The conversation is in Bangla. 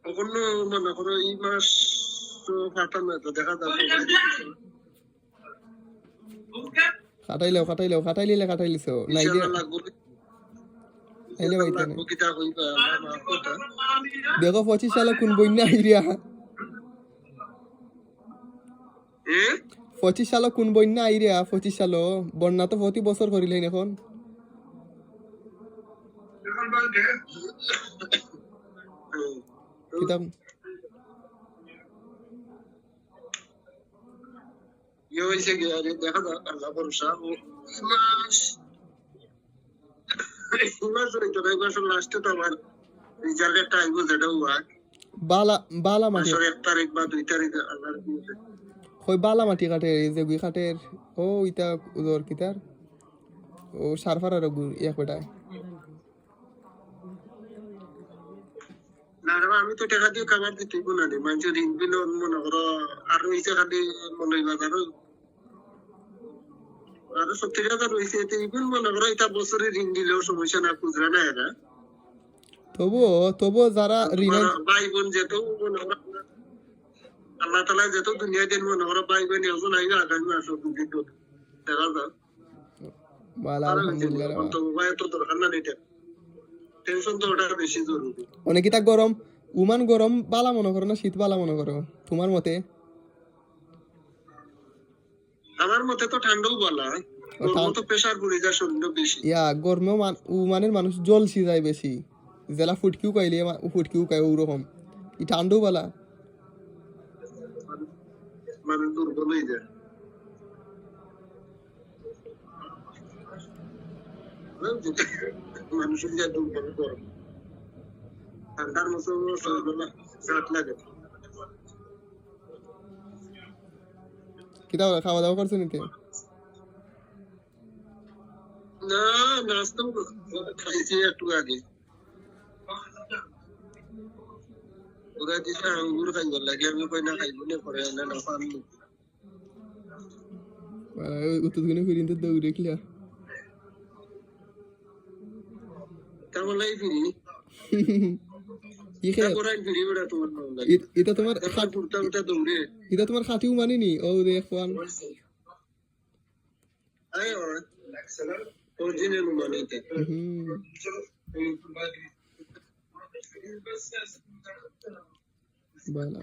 কখনো মনে করো এই মাস তো ফাটানো তো দেখা যাবে খাটাইলে খাটাইলিছো নাই রে আইলে বাইতে না দেখো 25 সালে কোন বন্যা আইরিয়া 25 সালে কোন বন্যা আইরিয়া 25 সালে বন্যা তো প্রতি বছর করিলেন এখন কিতাব হয়েছে কি আরে দেখা যাক আল্লাহ ভরসা লাস্টে তো আমার রেজাল্টের টাইম যেটা হুয়া বালা মাটি মাসের 1 তারিখ বা 2 তারিখ আল্লাহর কই বালা মাটি কাটে যে গুই কাটের ও ইতা উদর কিতার ও সারফারার গুই এক বেটায় না রে আমি তো টাকা দিয়ে খাবার দিতে না রে মানুষের ঋণ বিল মনে করো আর ওই টাকা দিয়ে মনে হয় বাজারও আর 70,000 হয়েছে এতে ইভেন মনে করো এটা বছরে ঋণ দিলেও সমস্যা না খুচরা না এরা তবুও যারা ঋণ ভাই বোন যেত মনে করো আল্লাহ তালা যেত দুনিয়া দিন মনে করো ভাই বোন এখন আইবে আগামী মাস দুদিন দেখা যাক বালা আলহামদুলিল্লাহ তো ভাই তো দরকার না এটা টেনশন তো ওটা বেশি জরুরি অনেক কিতা গরম উমান গরম বালা মনে করো না শীত বালা মনে করো তোমার মতে আমার মতে তো ঠান্ডাও বলা গরম তো প্রেসার পড়ে যায় শরীর বেশি গরমে উমানের মানুষ জলসি যায় বেশি জেলা ফুটকিও কাইলে ফুটকিও কাই ওরকম ই ঠান্ডাও বালা মানে দুর্বল হয়ে যায় মানুষের যা দুর্বল গরম ঠান্ডার মতো সাত লাগে কিতা খাওয়া দাওয়া করছো নিতে না নাস্তা খাইছি একটু আগে ওরা দিছে আঙ্গুর খাইবার লাগে আমি কই না খাইব না পরে না না পানি উত্তরগুলো ফিরিতে দৌড়ে কিলা কেমন লাগে ফিরি এটা তোমার এটা তোমার খাটিও মানিনি ও দেখ পান অরিজিনাল মানিতে বালা